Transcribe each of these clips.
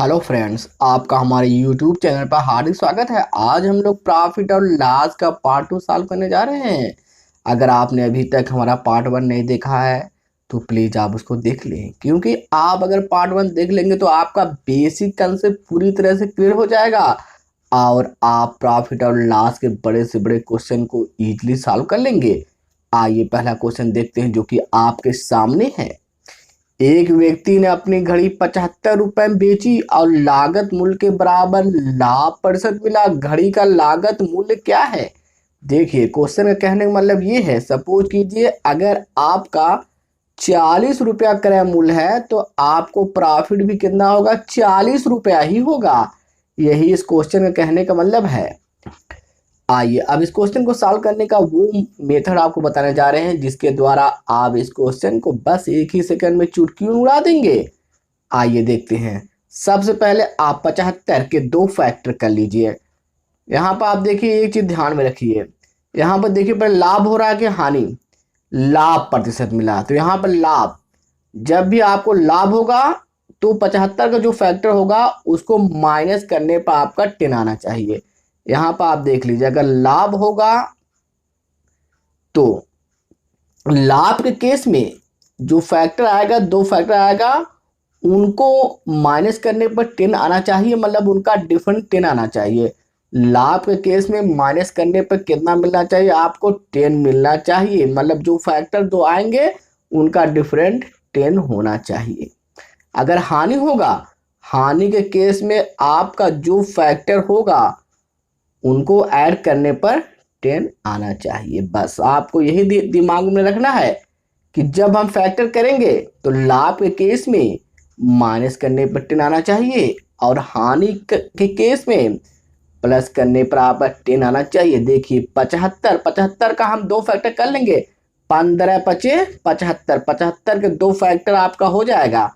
Hello friends, आपका हमारे YouTube channel पर हार्दिक स्वागत है। आज हम लोग प्रॉफिट और लॉस का पार्ट 2 सॉल्व करने जा रहे हैं। अगर आपने अभी तक हमारा पार्ट 1 नहीं देखा है तो प्लीज़ आप उसको देख लें, क्योंकि आप अगर पार्ट 1 देख लेंगे तो आपका बेसिक कंसेप्ट पूरी तरह से क्लियर हो जाएगा और आप प्रॉफिट और लॉस के बड़े से बड़े क्वेश्चन को ईजिली सॉल्व कर लेंगे। आइए पहला क्वेश्चन देखते हैं जो कि आपके सामने है। एक व्यक्ति ने अपनी घड़ी 75 रुपए में बेची और लागत मूल्य के बराबर लाभ प्रतिशत मिला। घड़ी का लागत मूल्य क्या है? देखिए, क्वेश्चन का कहने का मतलब ये है, सपोज कीजिए अगर आपका 40 रुपया क्रय मूल्य है तो आपको प्रॉफिट भी कितना होगा? 40 रुपया ही होगा। यही इस क्वेश्चन का कहने का मतलब है। आइए अब इस क्वेश्चन को सॉल्व करने का वो मेथड आपको बताने जा रहे हैं जिसके द्वारा आप इस क्वेश्चन को बस एक ही सेकंड में चुटकी उड़ा देंगे। आइए देखते हैं। सबसे पहले आप 75 के दो फैक्टर कर लीजिए। यहाँ पर आप देखिए, एक चीज ध्यान में रखिए। यहाँ पर देखिए पहले लाभ हो रहा है कि हानि? लाभ प्रतिशत मिला, तो यहाँ पर लाभ, जब भी आपको लाभ होगा तो 75 का जो फैक्टर होगा उसको माइनस करने पर आपका 10 आना चाहिए। यहाँ पर आप देख लीजिए, अगर लाभ होगा तो लाभ के केस में जो फैक्टर आएगा, दो फैक्टर आएगा, उनको माइनस करने पर 10 आना चाहिए, मतलब उनका डिफरेंट 10 आना चाहिए। लाभ के केस में माइनस करने पर कितना मिलना चाहिए? आपको 10 मिलना चाहिए, मतलब जो फैक्टर दो आएंगे उनका डिफरेंट 10 होना चाहिए। अगर हानि होगा, हानि के केस में आपका जो फैक्टर होगा उनको ऐड करने पर 10 आना चाहिए। बस आपको यही दिमाग में रखना है कि जब हम फैक्टर करेंगे तो लाभ के केस में माइनस करने पर 10 आना चाहिए और हानि के केस में प्लस करने पर आपका 10 आना चाहिए। देखिए 75 का हम दो फैक्टर कर लेंगे। 15 पचे 75, 75 के दो फैक्टर आपका हो जाएगा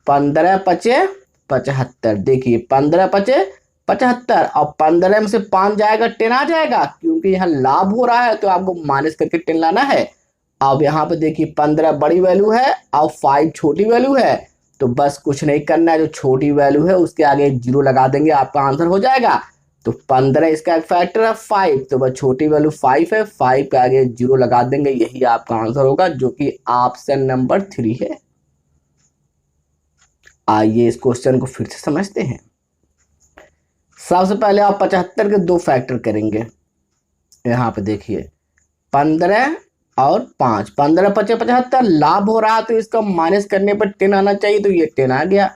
15 पचे 75। देखिए 15 पचे 75 और 15 में से 5 जाएगा, 10 आ जाएगा। क्योंकि यहाँ लाभ हो रहा है तो आपको माइनस करके 10 लाना है। अब यहाँ पे देखिए 15 बड़ी वैल्यू है और 5 छोटी वैल्यू है, तो बस कुछ नहीं करना है, जो छोटी वैल्यू है उसके आगे 0 लगा देंगे, आपका आंसर हो जाएगा। तो 15 इसका एक फैक्टर है 5, तो बस छोटी वैल्यू 5 है, 5 के आगे 0 लगा देंगे, यही आपका आंसर होगा, जो कि ऑप्शन नंबर 3 है। आइए इस क्वेश्चन को फिर से समझते हैं। सबसे पहले आप 75 के दो फैक्टर करेंगे। यहाँ पे देखिए 15 और 5, 15 पचे 75, लाभ हो रहा तो इसका माइनस करने पर 10 आना चाहिए, तो ये 10 आ गया।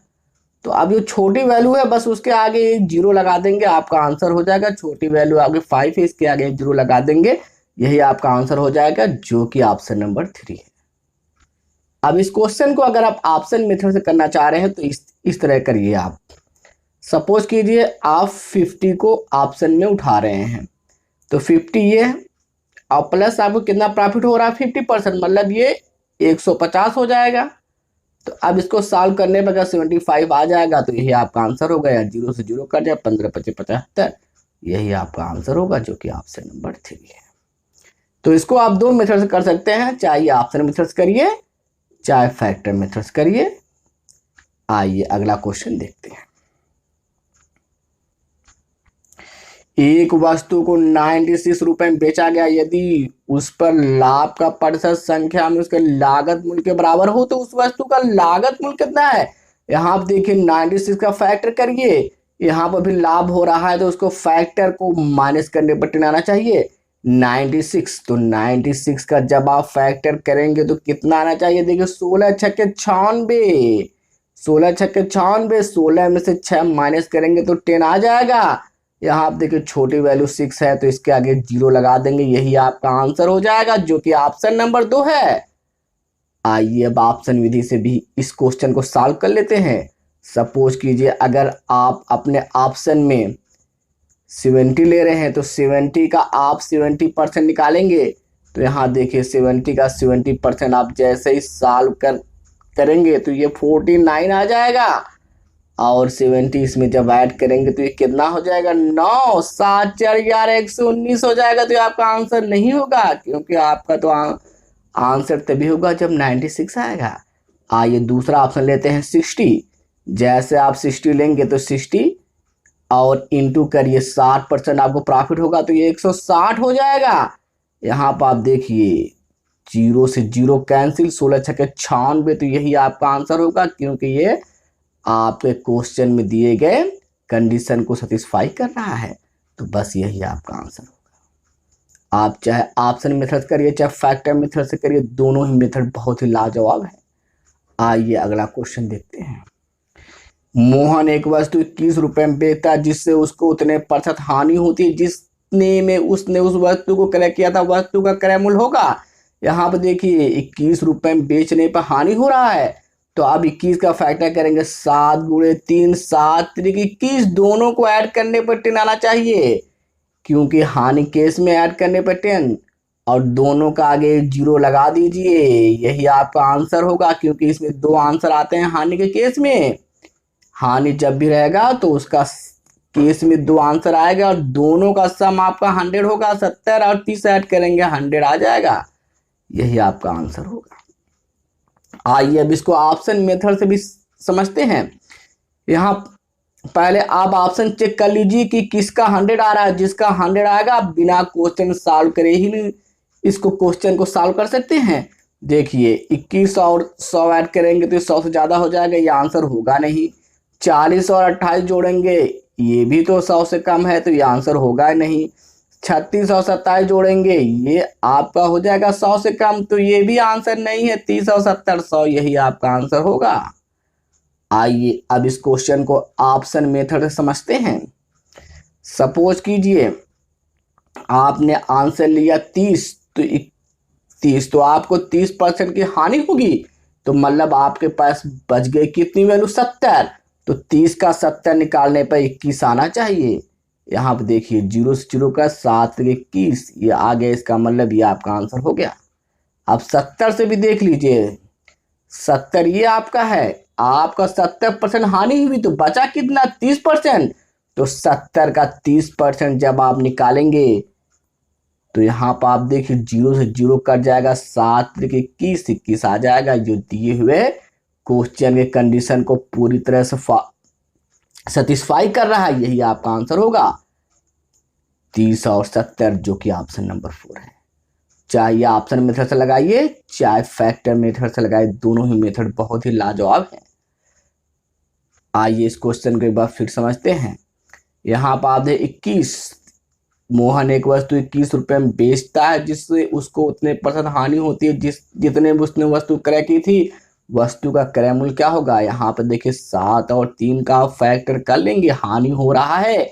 तो अब ये छोटी वैल्यू है, बस उसके आगे एक 0 लगा देंगे, आपका आंसर हो जाएगा। छोटी वैल्यू आगे 5 है, इसके आगे 0 लगा देंगे, यही आपका आंसर हो जाएगा, जो कि ऑप्शन नंबर 3 है। अब इस क्वेश्चन को अगर आप ऑप्शन मेथड से करना चाह रहे हैं तो इस तरह करिए। आप सपोज कीजिए आप 50 को ऑप्शन में उठा रहे हैं, तो 50 ये और प्लस आपको कितना प्रॉफिट हो रहा है? 50%, मतलब ये 150 हो जाएगा। तो अब इसको सॉल्व करने पर अगर 75 आ जाएगा तो यही आपका आंसर होगा, या 0 से 0 कट जाए, 15 पचे 75, यही आपका आंसर होगा, जो कि ऑप्शन नंबर 3 है। तो इसको आप दो मेथड से कर सकते हैं, चाहे ऑप्शन मेथड से करिए चाहे फैक्टर मेथड से करिए। आइए अगला क्वेश्चन देखते हैं। एक वस्तु को 96 रुपए में बेचा गया, यदि उस पर लाभ का प्रतिशत संख्या में उसके लागत मूल्य के बराबर हो तो उस वस्तु का लागत मूल्य कितना है? यहाँ आप देखिए 96 का फैक्टर करिए, यहाँ पर भी लाभ हो रहा है तो उसको फैक्टर को माइनस करने पर 10 आना चाहिए। 96, तो 96 का जब आप फैक्टर करेंगे तो कितना आना चाहिए? देखिए 16 छक्के 96, 16 छक्के 96, 16 में से 6 माइनस करेंगे तो 10 आ जाएगा। यहाँ आप देखिए छोटी वैल्यू 6 है तो इसके आगे 0 लगा देंगे, यही आपका आंसर हो जाएगा, जो कि ऑप्शन नंबर 2 है। आइए अब ऑप्शन विधि से भी इस क्वेश्चन को सॉल्व कर लेते हैं। सपोज कीजिए अगर आप अपने ऑप्शन में 70 ले रहे हैं तो 70 का आप 70% निकालेंगे, तो यहाँ देखिए 70 का 70% आप जैसे ही सॉल्व करेंगे तो ये 49 आ जाएगा, और 70 इसमें जब ऐड करेंगे तो ये कितना हो जाएगा? 9, 7 4 11 119 हो जाएगा। तो ये आपका आंसर नहीं होगा, क्योंकि आपका तो आंसर तभी होगा जब 96 आएगा। आइए दूसरा ऑप्शन लेते हैं 60। जैसे आप 60 लेंगे तो 60 और इंटू करिए 60% आपको प्रॉफिट होगा तो ये 160 हो जाएगा। यहाँ पर आप देखिए जीरो से जीरो कैंसिल, 16 छक्के 96, तो यही आपका आंसर होगा क्योंकि ये आपके क्वेश्चन में दिए गए कंडीशन को सेटिस्फाई कर रहा है। तो बस यही आपका आंसर होगा। आप चाहे ऑप्शन मेथड करिए चाहे फैक्टर मेथड से करिए, दोनों ही मेथड बहुत ही लाजवाब है। आइए अगला क्वेश्चन देखते हैं। मोहन एक वस्तु 21 रुपए में बेचता है जिससे उसको उतने प्रतिशत हानि होती है जितने में उसने उस वस्तु को क्रय किया था, वस्तु का क्रय मूल्य होगा। यहाँ पर देखिए 21 रुपए में बेचने पर हानि हो रहा है, तो आप 21 का फैक्टर करेंगे, 7 गुणे 3 7 21, दोनों को ऐड करने पर 10 आना चाहिए क्योंकि हानि केस में ऐड करने पर 10 और दोनों का आगे जीरो लगा दीजिए, यही आपका आंसर होगा क्योंकि इसमें दो आंसर आते हैं हानि के केस में। हानि जब भी रहेगा तो उसका केस में दो आंसर आएगा और दोनों का सम आपका 100 होगा, 70 और 30 ऐड करेंगे 100 आ जाएगा, यही आपका आंसर होगा। आइए अब इसको ऑप्शन मेथड से भी समझते हैं। यहाँ पहले आप ऑप्शन चेक कर लीजिए कि किसका 100 आ रहा है। जिसका 100 आएगा आप बिना क्वेश्चन सॉल्व करे ही इसको क्वेश्चन को सॉल्व कर सकते हैं। देखिए 21 और 100 ऐड करेंगे तो 100 से ज्यादा हो जाएगा, ये आंसर होगा नहीं। 40 और 28 जोड़ेंगे, ये भी तो 100 से कम है, तो ये आंसर होगा ही नहीं। 36 और 27 जोड़ेंगे, ये आपका हो जाएगा 100 से कम, तो ये भी आंसर नहीं है। 30 और 70 100, यही आपका आंसर होगा। आइए अब इस क्वेश्चन को ऑप्शन मेथड से समझते हैं। सपोज कीजिए आपने आंसर लिया 30, तो 30 तो आपको 30% की हानि होगी, तो मतलब आपके पास बच गई कितनी वैल्यू, 70। तो 30 का 70 निकालने पर 21 आना चाहिए। यहाँ पे देखिए जीरो से जीरो का 7 21, ये आ गया, इसका मतलब ये आपका आंसर हो गया। अब 70 से भी देख लीजिए, 70 ये आपका है, आपका 70% हानि हुई तो बचा कितना, 30%। तो 70 का 30% जब आप निकालेंगे तो यहाँ पर आप देखिए जीरो से जीरो कट जाएगा, 7 21 21 आ जाएगा, जो दिए हुए क्वेश्चन के कंडीशन को पूरी तरह से सेटिस्फाई कर रहा है, यही आपका आंसर होगा 30 और 70, जो कि ऑप्शन नंबर 4 है। चाहे ऑप्शन मेथड से लगाइए चाहे फैक्टर मेथड से लगाइए, दोनों ही मेथड बहुत ही लाजवाब है। आइए इस क्वेश्चन को एक बार फिर समझते हैं। यहाँ पर आप 21, मोहन एक वस्तु 21 रुपए में बेचता है जिससे उसको उतने % हानि होती है जितने उसने वस्तु क्रय की थी, वस्तु का क्रय मूल्य क्या होगा। यहाँ पर देखिए 7 और 3 का फैक्टर कर लेंगे, हानि हो रहा है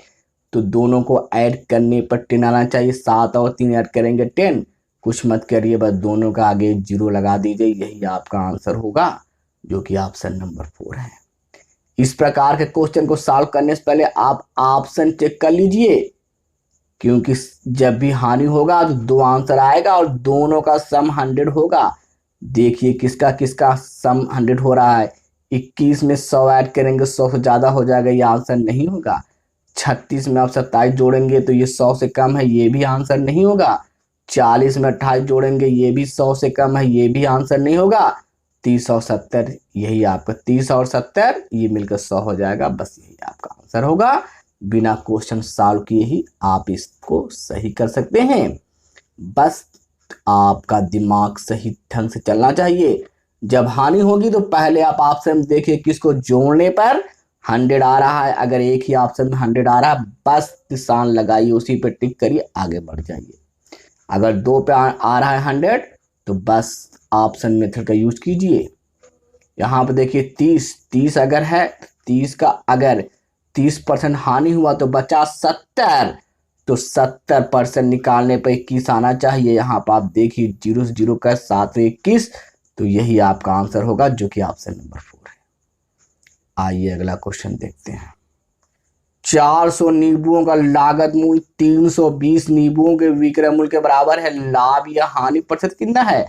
तो दोनों को ऐड करने पर 10 आना चाहिए। 7 और 3 ऐड करेंगे 10, कुछ मत करिए, बस दोनों का आगे जीरो लगा दीजिए, यही आपका आंसर होगा, जो कि ऑप्शन नंबर 4 है। इस प्रकार के क्वेश्चन को सॉल्व करने से पहले आप ऑप्शन चेक कर लीजिए, क्योंकि जब भी हानि होगा तो दो आंसर आएगा और दोनों का सम 100 होगा। देखिए किसका किसका सम 100 हो रहा है। 21 में 100 ऐड करेंगे, 100 से ज्यादा हो जाएगा, ये आंसर नहीं होगा। 36 में आप 27 जोड़ेंगे तो ये 100 से कम है, ये भी आंसर नहीं होगा। 40 में 28 जोड़ेंगे, ये भी 100 से कम है, ये भी आंसर नहीं होगा। 30 और 70, यही आपका 30 और 70 ये मिलकर 100 हो जाएगा, बस यही आपका आंसर होगा। बिना क्वेश्चन सॉल्व किए ही आप इसको सही कर सकते हैं। बस आपका दिमाग सही ढंग से चलना चाहिए। जब हानि होगी तो पहले आप ऑप्शन देखिए किसको जोड़ने पर 100 आ रहा है। अगर एक ही ऑप्शन में 100 आ रहा है, बस निशान लगाइए, उसी पे टिक करिए, आगे बढ़ जाइए। अगर दो पे आ रहा है 100 तो बस ऑप्शन मेथड का यूज कीजिए। यहाँ पे देखिए 30 अगर है, 30 का अगर 30% हानि हुआ तो बचा 70, तो 70% निकालने पर 21 आना चाहिए। यहाँ पर आप देखिए जीरो से जीरो का 7 21, तो यही आपका आंसर होगा, जो कि ऑप्शन नंबर 4 है। आइए अगला क्वेश्चन देखते हैं। 400 नींबुओं का लागत मूल्य 320 नींबुओं के विक्रय मूल्य के बराबर है, लाभ या हानि प्रतिशत कितना है।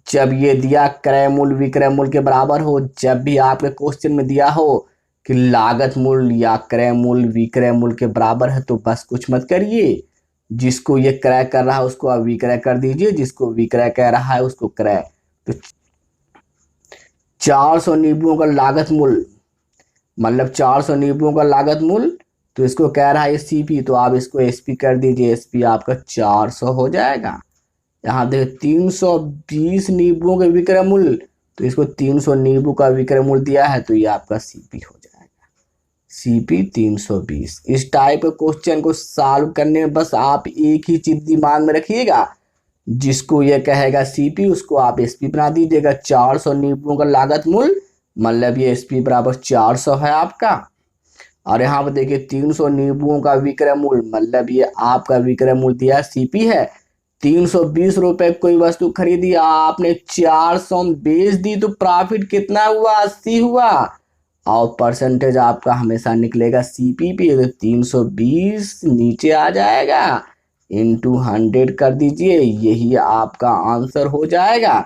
जब ये दिया क्रय मूल्य विक्रय मूल्य के बराबर हो, जब भी आपके क्वेश्चन में दिया हो कि लागत मूल्य या क्रय मूल्य विक्रय मूल्य के बराबर है, तो बस कुछ मत करिए, जिसको ये क्रय कर रहा है उसको आप विक्रय कर दीजिए, जिसको विक्रय कह रहा है उसको क्रय। तो 400 नींबुओं का लागत मूल्य मतलब 400 नींबुओं का लागत मूल्य, तो इसको कह रहा है सीपी, तो आप इसको एसपी कर दीजिए, एसपी आपका 400 हो जाएगा। यहाँ देखिए 320 नींबुओं के विक्रय मूल्य, तो इसको 300 नींबू का विक्रय मूल्य दिया है, तो ये आपका सीपी हो जाएगा, सीपी 320। इस टाइप के क्वेश्चन को सॉल्व करने में बस आप एक ही चीज दिमाग में रखिएगा, जिसको ये कहेगा सीपी उसको आप एसपी बना दीजिएगा। 400 नींबुओं का लागत मूल्य, मतलब ये एसपी बराबर 400 है आपका। और यहाँ पर देखिए 300 नींबुओं का विक्रय मूल्य, मतलब ये आपका विक्रय मूल्य दिया सीपी है। 320 रुपए कोई वस्तु खरीदी, आपने 400 में बेच दी, तो प्रॉफिट कितना हुआ? 80 हुआ। और परसेंटेज आपका हमेशा निकलेगा सीपीपी, तो 320 नीचे आ जाएगा, इंटू 100 कर दीजिए, यही आपका आंसर हो जाएगा।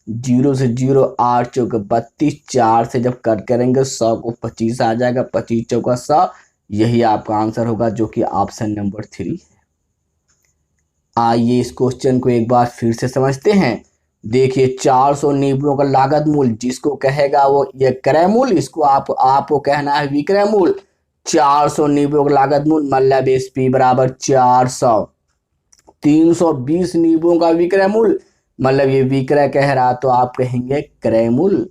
0 से 0 8 चौके 32, 4 से जब कट करेंगे 100 को 25 आ जाएगा, 25 चौका 100, यही आपका आंसर होगा, जो कि ऑप्शन नंबर 3 है। आइए इस क्वेश्चन को एक बार फिर से समझते हैं। देखिए 400 नींबुओं का लागत मूल्य, जिसको कहेगा वो ये क्रय मूल्य, इसको आपको कहना है विक्रय मूल्य। 400 नींबुओं का लागत मूल्य मतलब एसपी बराबर 400। 320 नींबुओं का विक्रय मूल्य, मतलब ये विक्रय कह रहा, तो आप कहेंगे क्रय मूल्य।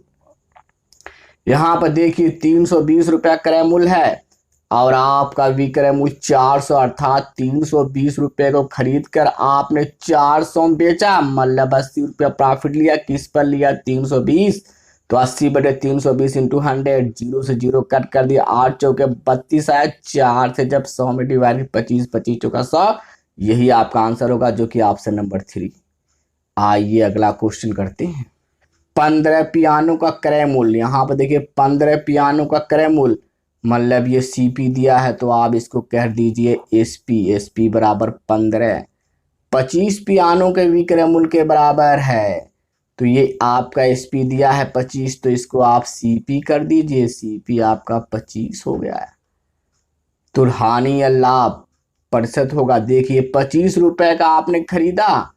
यहाँ पर देखिए 320 रुपया क्रय मूल्य है, और आपका विक्रय मूल्य 400, अर्थात 320 रुपये को खरीद कर आपने 400 में बेचा, मतलब 80 रुपया प्रॉफिट लिया। किस पर लिया? 320। तो 80 बटे 320 इंटू 100, 0 से 0 कट कर दिया, 8 चौके 32 आया, 4 से जब 100 में डिवाइड 25, 25 चौका 100, यही आपका आंसर होगा, जो कि ऑप्शन नंबर 3। आइए अगला क्वेश्चन करते हैं। 15 पियानो का क्रय मूल्य, यहाँ पर देखिए 15 पियानो का क्रय मूल्य, मतलब ये सीपी दिया है, तो आप इसको कह दीजिए एसपी, एसपी बराबर 15। 25 पियानो के विक्रय मूल्य के बराबर है, तो ये आपका एसपी दिया है 25, तो इसको आप सीपी कर दीजिए, सीपी आपका 25 हो गया है। तो हानि या लाभ प्रतिशत होगा, देखिए 25 रुपए का आपने खरीदा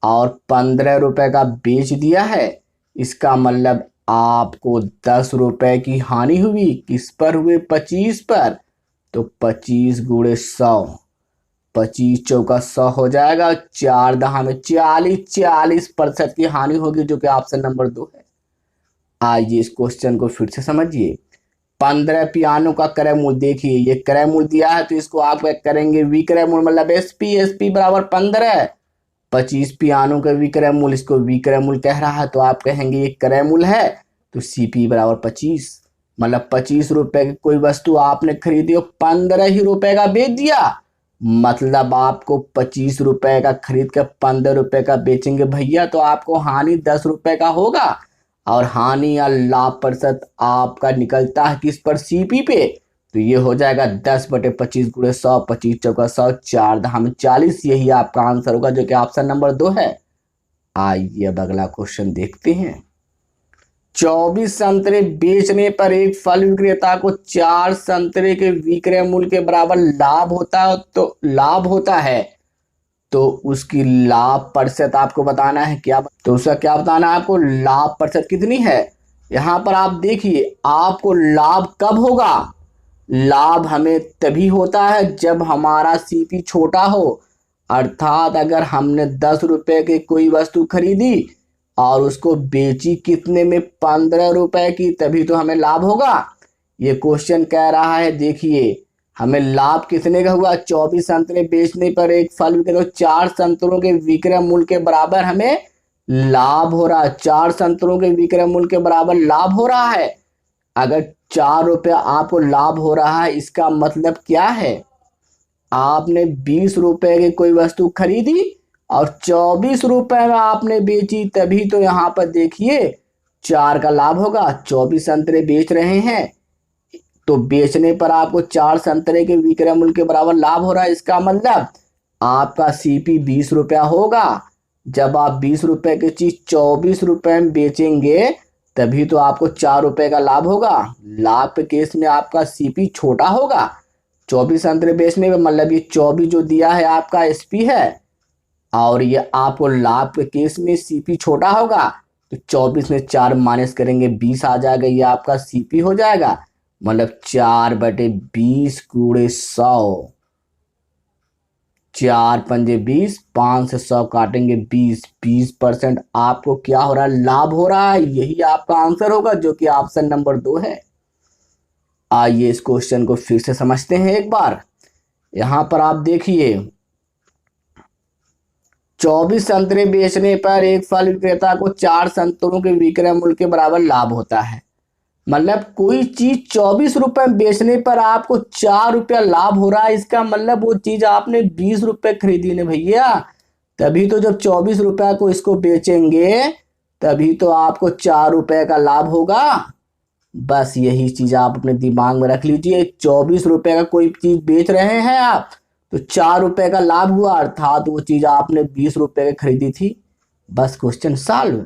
और 15 रुपए का बेच दिया है, इसका मतलब आपको 10 रुपए की हानि हुई। किस पर हुई? 25 पर। तो 25 गुणे 100, 25 चौका 100 हो जाएगा, 4 दहा में 40, 40% की हानि होगी, जो कि ऑप्शन नंबर 2 है। आइए इस क्वेश्चन को फिर से समझिए। 15 पियानो का क्रय मूल्य, देखिए ये क्रय मूल्य दिया है, तो इसको आप करेंगे विक्रय मूल्य, मतलब एसपी, एसपी बराबर 15। 25 पियानो का विक्रय मूल्य, इसको विक्रय मूल्य कह रहा है, तो आप कहेंगे ये क्रय मूल्य है, तो सीपी बराबर 25, मतलब 25 रुपए की कोई वस्तु आपने खरीदी और 15 ही रुपए का बेच दिया, मतलब आपको 25 रुपए का खरीद कर 15 रुपए का बेचेंगे भैया, तो आपको हानि 10 रुपए का होगा। और हानि या लाभ प्रतिशत आपका निकलता है किस पर? सीपी पे। तो ये हो जाएगा 10 बटे 25 गुणे 100, 25 चौका 100, 4 दहा में 40, यही आपका आंसर होगा, जो कि ऑप्शन नंबर 2 है। आइए अब अगला क्वेश्चन देखते हैं। 24 संतरे बेचने पर एक फल विक्रेता को 4 संतरे के विक्रय मूल्य के बराबर लाभ होता है, तो लाभ होता है, तो उसकी लाभ प्रतिशत आपको बताना है। क्या? तो उसका क्या बताना है आपको? लाभ प्रतिशत कितनी है। यहाँ पर आप देखिए आपको लाभ कब होगा? लाभ हमें तभी होता है जब हमारा सीपी छोटा हो, अर्थात अगर हमने 10 रुपए की कोई वस्तु खरीदी और उसको बेची कितने में? 15 रुपए की, तभी तो हमें लाभ होगा। ये क्वेश्चन कह रहा है, देखिए हमें लाभ कितने का हुआ? 24 संतरे बेचने पर एक फल विक्रेता को 4 संतरों के विक्रय मूल्य के बराबर हमें लाभ हो रहा है। 4 संतरों के विक्रय मूल्य के बराबर लाभ हो रहा है। अगर 4 रुपया आपको लाभ हो रहा है, इसका मतलब क्या है? आपने 20 रुपए की कोई वस्तु खरीदी और 24 रुपए में आपने बेची, तभी तो यहाँ पर देखिए 4 का लाभ होगा। 24 संतरे बेच रहे हैं, तो बेचने पर आपको 4 संतरे के विक्रय मूल्य के बराबर लाभ हो रहा है, इसका मतलब आपका सीपी 20 रुपया होगा। जब आप 20 रुपए की चीज 24 रुपए में बेचेंगे, तभी तो आपको 4 रुपए का लाभ होगा। लाभ के केस में आपका सीपी छोटा होगा। 24 संतरे बेचने में, मतलब ये 24 जो दिया है आपका एसपी है, और ये आपको लाभ के केस में सीपी छोटा होगा, तो 24 में 4 माइनस करेंगे 20 आ जाएगा, ये आपका सीपी हो जाएगा। मतलब 4/20 × 100। 4×5 = 20, 5 से 100 काटेंगे 20% आपको क्या हो रहा है, लाभ हो रहा है। यही आपका आंसर होगा जो कि ऑप्शन नंबर 2 है। आइए इस क्वेश्चन को फिर से समझते हैं एक बार। यहां पर आप देखिए, 24 संतरे बेचने पर एक फल विक्रेता को 4 संतरों के विक्रय मूल्य के बराबर लाभ होता है। मतलब कोई चीज 24 रुपए में बेचने पर आपको 4 रुपया लाभ हो रहा है। इसका मतलब वो चीज आपने 20 रुपए खरीदी ना भैया, तभी तो जब 24 रुपए को इसको बेचेंगे तभी तो आपको 4 रुपए का लाभ होगा। बस यही चीज आप अपने दिमाग में रख लीजिए। 24 रुपए का कोई चीज बेच रहे हैं आप, तो 4 रुपए का लाभ हुआ, अर्थात वो चीज आपने 20 रुपए की खरीदी थी। बस क्वेश्चन सॉल्व।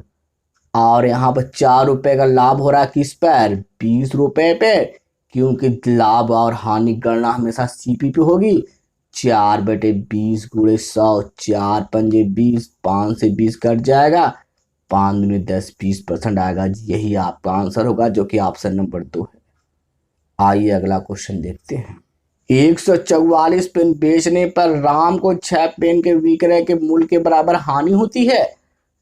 और यहाँ पर 4 रुपए का लाभ हो रहा है किस पर, 20 रुपए पे, क्योंकि लाभ और हानि गणना हमेशा सीपी पे होगी। 4/20 × 100, 4×5 = 20, 5 से 20 कट जाएगा, 5 दूनी 10, 20% आएगा। यही आपका आंसर होगा जो कि ऑप्शन नंबर 2 है। आइए अगला क्वेश्चन देखते हैं। 144 पेन बेचने पर राम को 6 पेन के विक्रय के मूल्य के बराबर हानि होती है,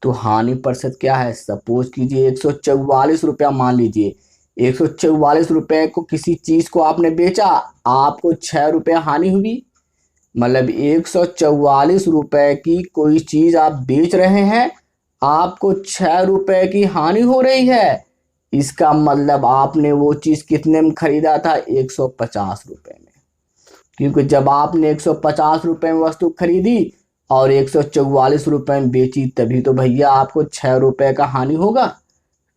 तो हानि प्रतिशत क्या है। सपोज कीजिए 144 रुपया, मान लीजिए 144 रुपए को किसी चीज को आपने बेचा, आपको 6 रुपया हानि हुई। मतलब 144 रुपए की कोई चीज आप बेच रहे हैं, आपको 6 रुपए की हानि हो रही है। इसका मतलब आपने वो चीज कितने में खरीदा था, 150 रुपए में। क्योंकि जब आपने 150 रुपए में वस्तु खरीदी और 144 रुपए में बेची, तभी तो भैया आपको 6 रुपए का हानि होगा।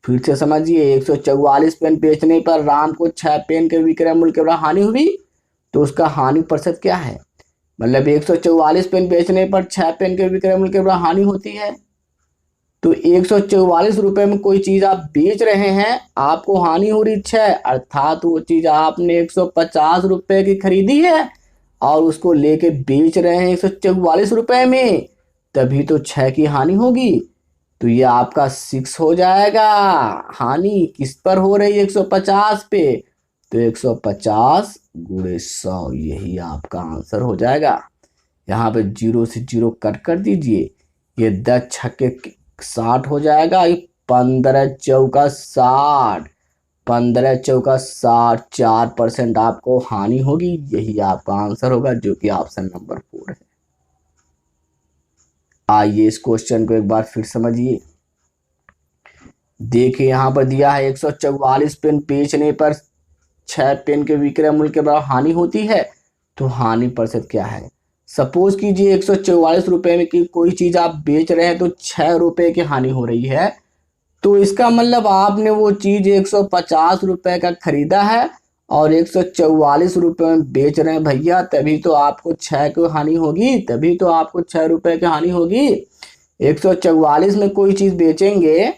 फिर से समझिए, 144 पेन बेचने पर राम को 6 पेन के विक्रय मूल्य के बराबर हानि हुई, तो उसका हानि प्रतिशत क्या है। मतलब 144 पेन बेचने पर 6 पेन के विक्रय मूल्य के बराबर हानि होती है, तो 144 रुपए में कोई चीज आप बेच रहे हैं, आपको हानि हो रही 6, अर्थात वो चीज आपने 150 रुपए की खरीदी है और उसको लेके बेच रहे हैं 144 रुपए में, तभी तो 6 की हानि होगी। तो ये आपका 6 हो जाएगा। हानि किस पर हो रही है, 150 पे, तो 150 × 100, यही आपका आंसर हो जाएगा। यहाँ पे 0 से 0 कट कर दीजिए, ये 10 छक्के 60 हो जाएगा, ये 15 चौका 60, 15 चौका 60, 4% आपको हानि होगी। यही आपका आंसर होगा जो कि ऑप्शन नंबर 4 है। आइए इस क्वेश्चन को एक बार फिर समझिए। देखिए यहाँ पर दिया है 144 पेन बेचने पर 6 पेन के विक्रय मूल्य के बराबर हानि होती है, तो हानि प्रतिशत क्या है। सपोज कीजिए 144 रुपए में की कोई चीज आप बेच रहे हैं, तो 6 रुपए की हानि हो रही है, तो इसका मतलब आपने वो चीज 150 रुपए का खरीदा है और 144 रुपए में बेच रहे हैं भैया, तभी तो आपको 6 की हानि होगी, तभी तो आपको 6 रुपए की हानि होगी। 144 में कोई चीज बेचेंगे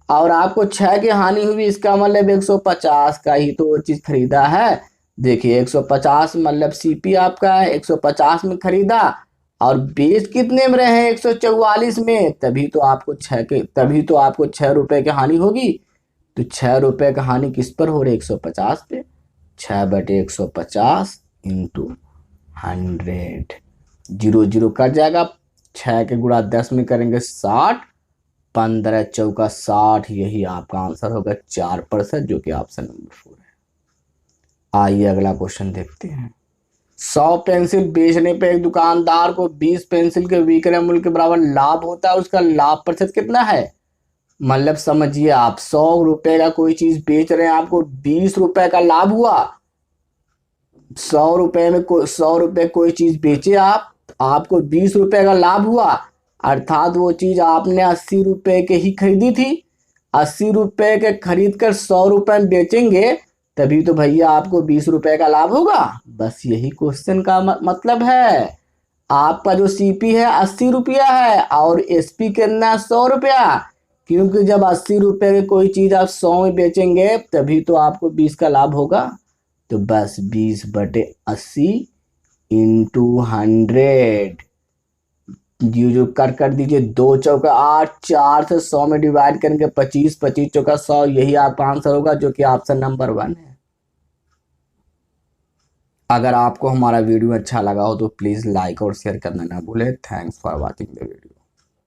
और आपको 6 की हानि हुई, इसका मतलब 150 का ही तो वो चीज खरीदा है। देखिए 150 मतलब सीपी आपका है, 150 में खरीदा और बेच कितने में रहे हैं, 144 में, तभी तो आपको 6 रुपए की हानि होगी। तो 6 रुपए का हानि किस पर हो रही है, 150 पे। 6/150 × 100, 0 0 कट जाएगा, 6 के गुणा 10 में करेंगे 60, 15 चौका 60, यही आपका आंसर होगा 4%, जो कि ऑप्शन नंबर 4 है। आइए अगला क्वेश्चन देखते हैं। 100 पेंसिल बेचने पे एक दुकानदार को 20 पेंसिल के विक्रय मूल्य के बराबर लाभ होता है, उसका लाभ प्रतिशत कितना है। मतलब समझिए, आप 100 रुपए का कोई चीज बेच रहे हैं, आपको 20 रुपए का लाभ हुआ। 100 रुपए में 100 रुपए कोई चीज बेचे आप, आपको 20 रुपए का लाभ हुआ, अर्थात वो चीज आपने 80 रुपए के ही खरीदी थी। 80 रुपए के खरीद कर 100 रुपए में बेचेंगे, तभी तो भैया आपको 20 रुपए का लाभ होगा। बस यही क्वेश्चन का मतलब है। आपका जो सीपी है 80 रुपया है और एसपी कितना 100 रुपया, क्योंकि जब 80 रुपए की कोई चीज आप 100 में बेचेंगे, तभी तो आपको 20 का लाभ होगा। तो बस 20/80 × 100, जो कर दीजिए, 2 चौका 8, 4 से 100 में डिवाइड करेंगे 25, 25 चौका 100, यही आपका आंसर होगा जो कि ऑप्शन नंबर 1 है। अगर आपको हमारा वीडियो अच्छा लगा हो तो प्लीज़ लाइक और शेयर करना ना भूलें। Thanks for watching the video.